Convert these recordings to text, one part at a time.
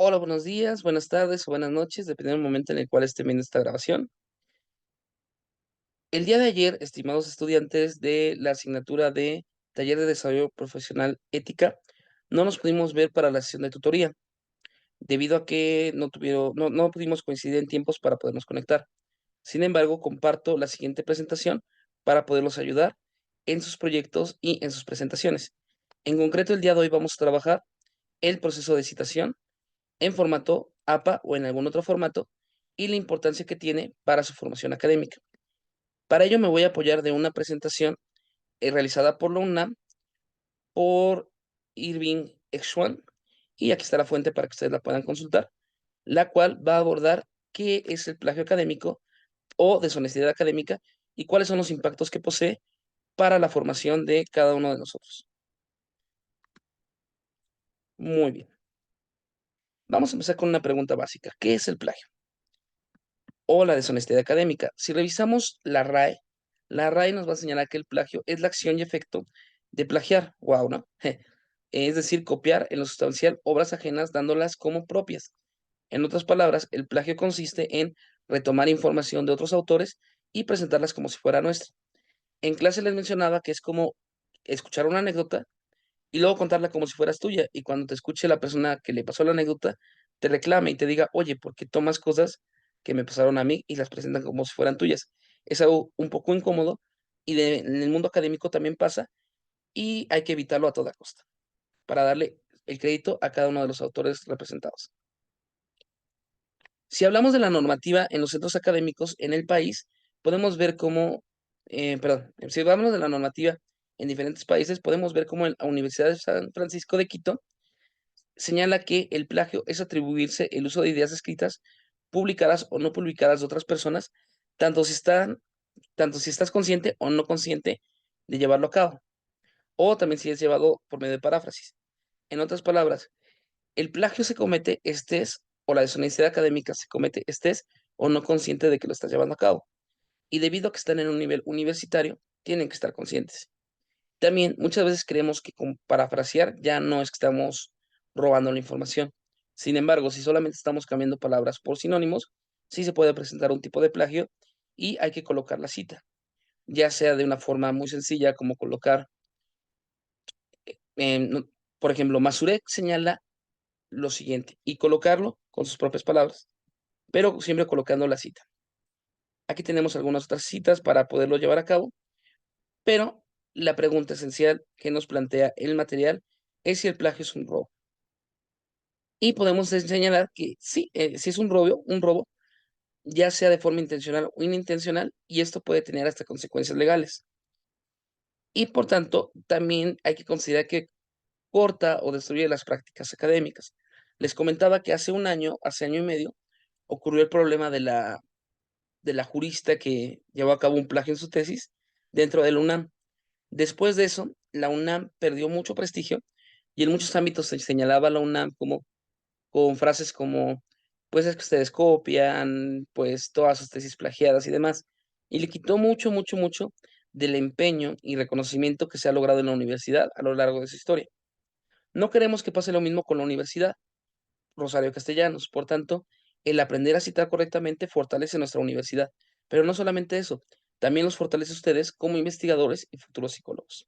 Hola, buenos días, buenas tardes o buenas noches, dependiendo del momento en el cual esté viendo esta grabación. El día de ayer, estimados estudiantes de la asignatura de Taller de Desarrollo Profesional Ética, no nos pudimos ver para la sesión de tutoría, debido a que no pudimos coincidir en tiempos para podernos conectar. Sin embargo, comparto la siguiente presentación para poderlos ayudar en sus proyectos y en sus presentaciones. En concreto, el día de hoy vamos a trabajar el proceso de citación en formato APA o en algún otro formato y la importancia que tiene para su formación académica. Para ello me voy a apoyar de una presentación realizada por la UNAM por Irving Schwan y aquí está la fuente para que ustedes la puedan consultar, la cual va a abordar qué es el plagio académico o deshonestidad académica y cuáles son los impactos que posee para la formación de cada uno de nosotros. Muy bien. Vamos a empezar con una pregunta básica. ¿Qué es el plagio? O la deshonestidad académica. Si revisamos la RAE nos va a señalar que el plagio es la acción y efecto de plagiar, wow, ¿no? Es decir, copiar en lo sustancial obras ajenas dándolas como propias. En otras palabras, el plagio consiste en retomar información de otros autores y presentarlas como si fuera nuestra. En clase les mencionaba que es como escuchar una anécdota y luego contarla como si fueras tuya. Y cuando te escuche la persona que le pasó la anécdota, te reclame y te diga, oye, ¿por qué tomas cosas que me pasaron a mí y las presentan como si fueran tuyas? Es algo un poco incómodo y en el mundo académico también pasa y hay que evitarlo a toda costa para darle el crédito a cada uno de los autores representados. Si hablamos de la normativa en los centros académicos en el país, podemos ver cómo, perdón, si hablamos de la normativa en diferentes países, podemos ver cómo en la Universidad de San Francisco de Quito señala que el plagio es atribuirse el uso de ideas escritas, publicadas o no publicadas de otras personas, tanto si están, tanto si estás consciente o no consciente de llevarlo a cabo, o también si es llevado por medio de paráfrasis. En otras palabras, el plagio se comete estés, o la deshonestidad académica se comete estés o no consciente de que lo estás llevando a cabo. Y debido a que están en un nivel universitario, tienen que estar conscientes. También muchas veces creemos que con parafrasear ya no es que estamos robando la información. Sin embargo, si solamente estamos cambiando palabras por sinónimos, sí se puede presentar un tipo de plagio y hay que colocar la cita, ya sea de una forma muy sencilla como colocar, por ejemplo, Masurek señala lo siguiente y colocarlo con sus propias palabras, pero siempre colocando la cita. Aquí tenemos algunas otras citas para poderlo llevar a cabo, pero la pregunta esencial que nos plantea el material es si el plagio es un robo. Y podemos señalar que sí, si es un robo, ya sea de forma intencional o inintencional, y esto puede tener hasta consecuencias legales. Y por tanto, también hay que considerar que corta o destruye las prácticas académicas. Les comentaba que hace año y medio, ocurrió el problema de la jurista que llevó a cabo un plagio en su tesis dentro de la UNAM. Después de eso, la UNAM perdió mucho prestigio y en muchos ámbitos se señalaba a la UNAM como con frases como, pues es que ustedes copian, pues todas sus tesis plagiadas y demás. Y le quitó mucho, mucho, mucho del empeño y reconocimiento que se ha logrado en la universidad a lo largo de su historia. No queremos que pase lo mismo con la universidad Rosario Castellanos. Por tanto, el aprender a citar correctamente fortalece nuestra universidad. Pero no solamente eso, también los fortalece a ustedes como investigadores y futuros psicólogos.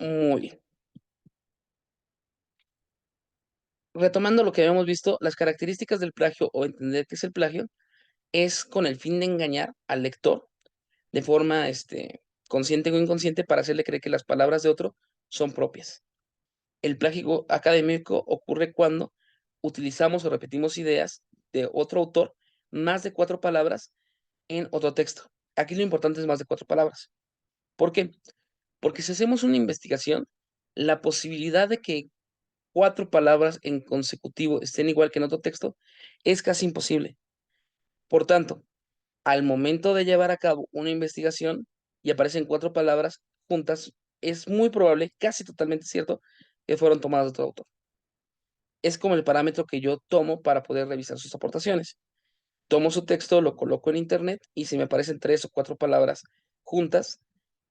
Muy bien. Retomando lo que habíamos visto, las características del plagio o entender qué es el plagio es con el fin de engañar al lector de forma, consciente o inconsciente para hacerle creer que las palabras de otro son propias. El plagio académico ocurre cuando utilizamos o repetimos ideas de otro autor más de 4 palabras en otro texto. Aquí lo importante es más de 4 palabras. ¿Por qué? Porque si hacemos una investigación, la posibilidad de que 4 palabras en consecutivo estén igual que en otro texto es casi imposible. Por tanto, al momento de llevar a cabo una investigación y aparecen 4 palabras juntas, es muy probable, casi totalmente cierto, que fueron tomadas de otro autor. Es como el parámetro que yo tomo para poder revisar sus aportaciones. Tomo su texto, lo coloco en internet y si me aparecen 3 o 4 palabras juntas,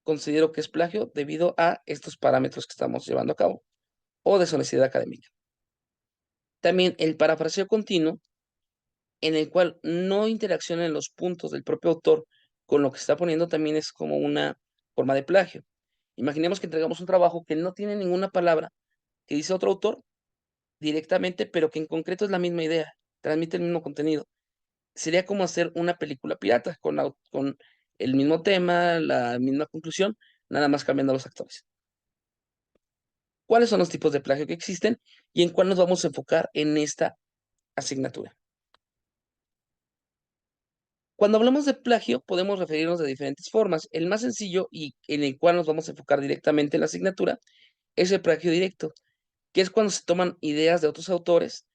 considero que es plagio debido a estos parámetros que estamos llevando a cabo o deshonestidad académica. También el parafraseo continuo, en el cual no interaccionan los puntos del propio autor con lo que está poniendo, también es como una forma de plagio. Imaginemos que entregamos un trabajo que no tiene ninguna palabra que dice otro autor directamente, pero que en concreto es la misma idea, transmite el mismo contenido. Sería como hacer una película pirata con el mismo tema, la misma conclusión, nada más cambiando a los actores. ¿Cuáles son los tipos de plagio que existen y en cuál nos vamos a enfocar en esta asignatura? Cuando hablamos de plagio, podemos referirnos de diferentes formas. El más sencillo y en el cual nos vamos a enfocar directamente en la asignatura es el plagio directo, que es cuando se toman ideas de otros autores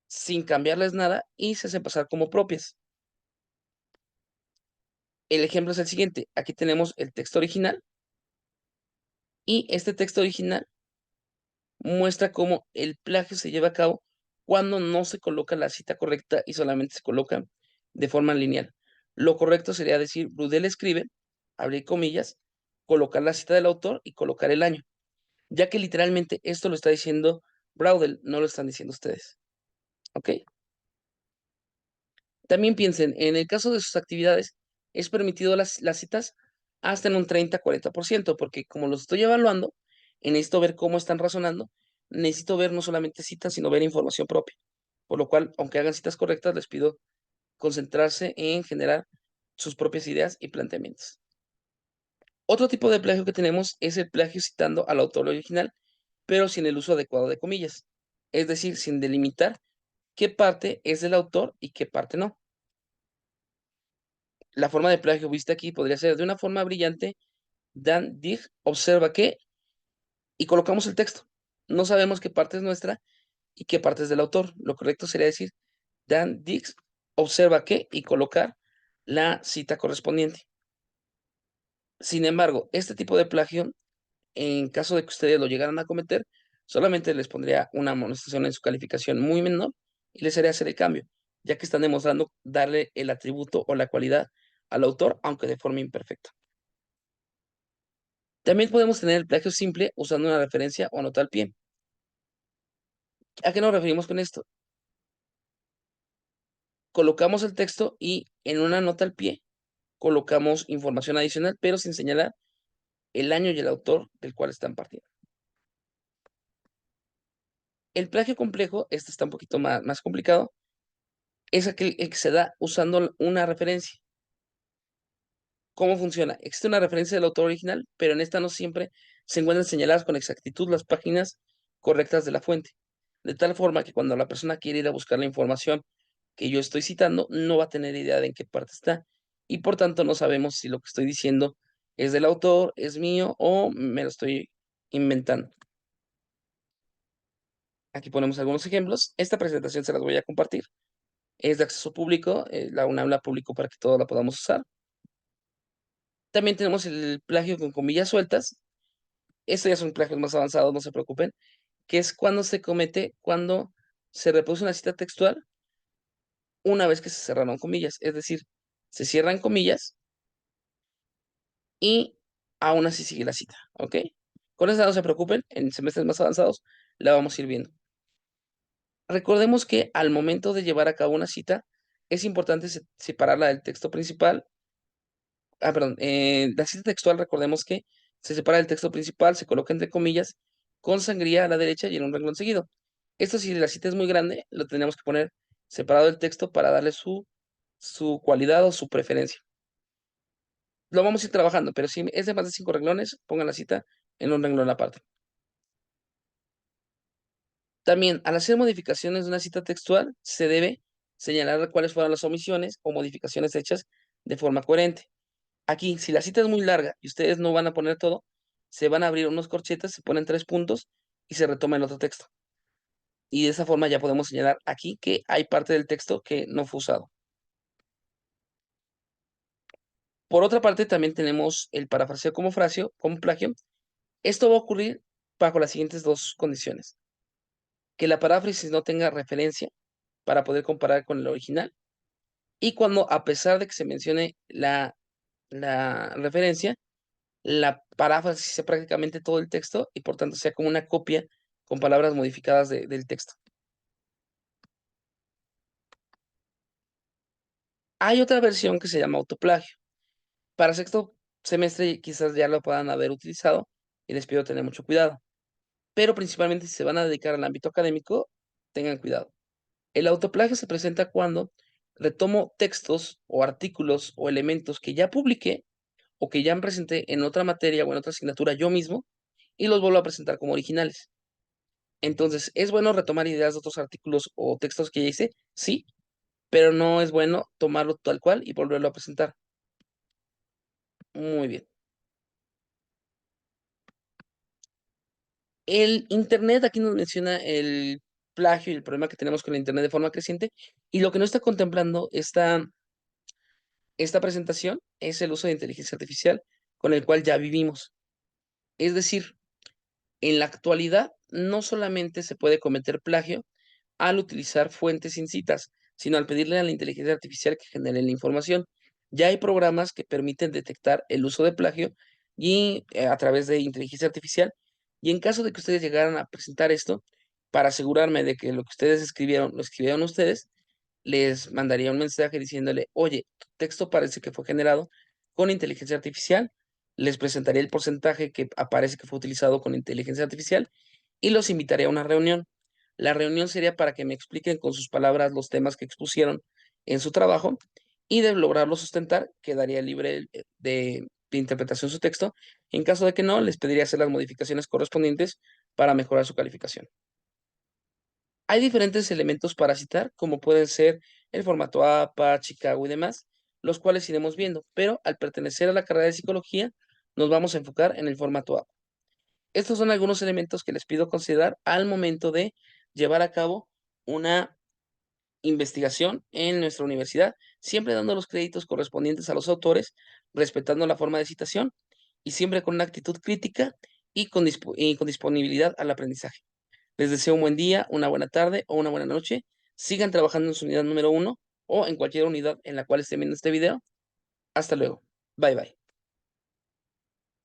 sin cambiarles nada y se hacen pasar como propias. El ejemplo es el siguiente. Aquí tenemos el texto original y este texto original muestra cómo el plagio se lleva a cabo cuando no se coloca la cita correcta y solamente se coloca de forma lineal. Lo correcto sería decir, Brudel escribe, abrir comillas, colocar la cita del autor y colocar el año, ya que literalmente esto lo está diciendo Braudel, no lo están diciendo ustedes. ¿Ok? También piensen, en el caso de sus actividades, es permitido las citas hasta en un 30-40%, porque como los estoy evaluando, necesito ver cómo están razonando, necesito ver no solamente citas, sino ver información propia. Por lo cual, aunque hagan citas correctas, les pido concentrarse en generar sus propias ideas y planteamientos. Otro tipo de plagio que tenemos es el plagio citando al autor original, pero sin el uso adecuado de comillas, es decir, sin delimitar qué parte es del autor y qué parte no. La forma de plagio vista aquí podría ser de una forma brillante, Dan Dig observa que, y colocamos el texto. No sabemos qué parte es nuestra y qué parte es del autor. Lo correcto sería decir, Dan Dix observa que, y colocar la cita correspondiente. Sin embargo, este tipo de plagio, en caso de que ustedes lo llegaran a cometer, solamente les pondría una amonestación en su calificación muy menor y les haría hacer el cambio, ya que están demostrando darle el atributo o la cualidad al autor, aunque de forma imperfecta. También podemos tener el plagio simple usando una referencia o nota al pie. ¿A qué nos referimos con esto? Colocamos el texto y en una nota al pie colocamos información adicional, pero sin señalar el año y el autor del cual están partiendo. El plagio complejo, este está un poquito más complicado, es aquel el que se da usando una referencia. ¿Cómo funciona? Existe una referencia del autor original, pero en esta no siempre se encuentran señaladas con exactitud las páginas correctas de la fuente. De tal forma que cuando la persona quiere ir a buscar la información que yo estoy citando, no va a tener idea de en qué parte está. Y por tanto no sabemos si lo que estoy diciendo es del autor, es mío o me lo estoy inventando. Aquí ponemos algunos ejemplos. Esta presentación se las voy a compartir. Es de acceso público, la UNAM la publicó para que todos la podamos usar. También tenemos el plagio con comillas sueltas. Estos ya son plagios más avanzados, no se preocupen, que es cuando se reproduce una cita textual una vez que se cerraron comillas. Es decir, se cierran comillas y aún así sigue la cita, ¿ok? Con eso no se preocupen, en semestres más avanzados la vamos a ir viendo. Recordemos que al momento de llevar a cabo una cita, es importante separarla del texto principal. Perdón, la cita textual, recordemos que se separa del texto principal, se coloca entre comillas, con sangría a la derecha y en un renglón seguido. Esto si la cita es muy grande, lo tenemos que poner separado del texto para darle su cualidad o su preferencia. Lo vamos a ir trabajando, pero si es de más de 5 renglones, pongan la cita en un renglón aparte. También, al hacer modificaciones de una cita textual, se debe señalar cuáles fueron las omisiones o modificaciones hechas de forma coherente. Aquí, si la cita es muy larga y ustedes no van a poner todo, se van a abrir unos corchetes, se ponen 3 puntos y se retoma el otro texto. Y de esa forma ya podemos señalar aquí que hay parte del texto que no fue usado. Por otra parte, también tenemos el parafraseo como plagio. Esto va a ocurrir bajo las siguientes dos condiciones: que la paráfrasis no tenga referencia para poder comparar con el original, y cuando, a pesar de que se mencione la referencia, la paráfrasis sea prácticamente todo el texto y por tanto sea como una copia con palabras modificadas del texto. Hay otra versión que se llama autoplagio. Para sexto semestre quizás ya lo puedan haber utilizado y les pido tener mucho cuidado. Pero principalmente si se van a dedicar al ámbito académico, tengan cuidado. El autoplagio se presenta cuando retomo textos o artículos o elementos que ya publiqué o que ya presenté en otra materia o en otra asignatura yo mismo y los vuelvo a presentar como originales. Entonces, ¿es bueno retomar ideas de otros artículos o textos que ya hice? Sí, pero no es bueno tomarlo tal cual y volverlo a presentar. Muy bien. El Internet, aquí nos menciona el plagio y el problema que tenemos con el Internet de forma creciente, y lo que no está contemplando esta presentación es el uso de inteligencia artificial con el cual ya vivimos. Es decir, en la actualidad no solamente se puede cometer plagio al utilizar fuentes sin citas, sino al pedirle a la inteligencia artificial que genere la información. Ya hay programas que permiten detectar el uso de plagio y a través de inteligencia artificial. Y en caso de que ustedes llegaran a presentar esto, para asegurarme de que lo que ustedes escribieron, lo escribieron ustedes, les mandaría un mensaje diciéndole, oye, tu texto parece que fue generado con inteligencia artificial. Les presentaría el porcentaje que aparece que fue utilizado con inteligencia artificial y los invitaría a una reunión. La reunión sería para que me expliquen con sus palabras los temas que expusieron en su trabajo y de lograrlo sustentar, quedaría libre de interpretación su texto. En caso de que no, les pediría hacer las modificaciones correspondientes para mejorar su calificación. Hay diferentes elementos para citar, como pueden ser el formato APA, Chicago y demás, los cuales iremos viendo, pero al pertenecer a la carrera de psicología, nos vamos a enfocar en el formato APA. Estos son algunos elementos que les pido considerar al momento de llevar a cabo una investigación en nuestra universidad, siempre dando los créditos correspondientes a los autores, respetando la forma de citación y siempre con una actitud crítica y con disponibilidad al aprendizaje. Les deseo un buen día, una buena tarde o una buena noche. Sigan trabajando en su unidad número 1 o en cualquier unidad en la cual estén viendo este video. Hasta luego. Bye bye.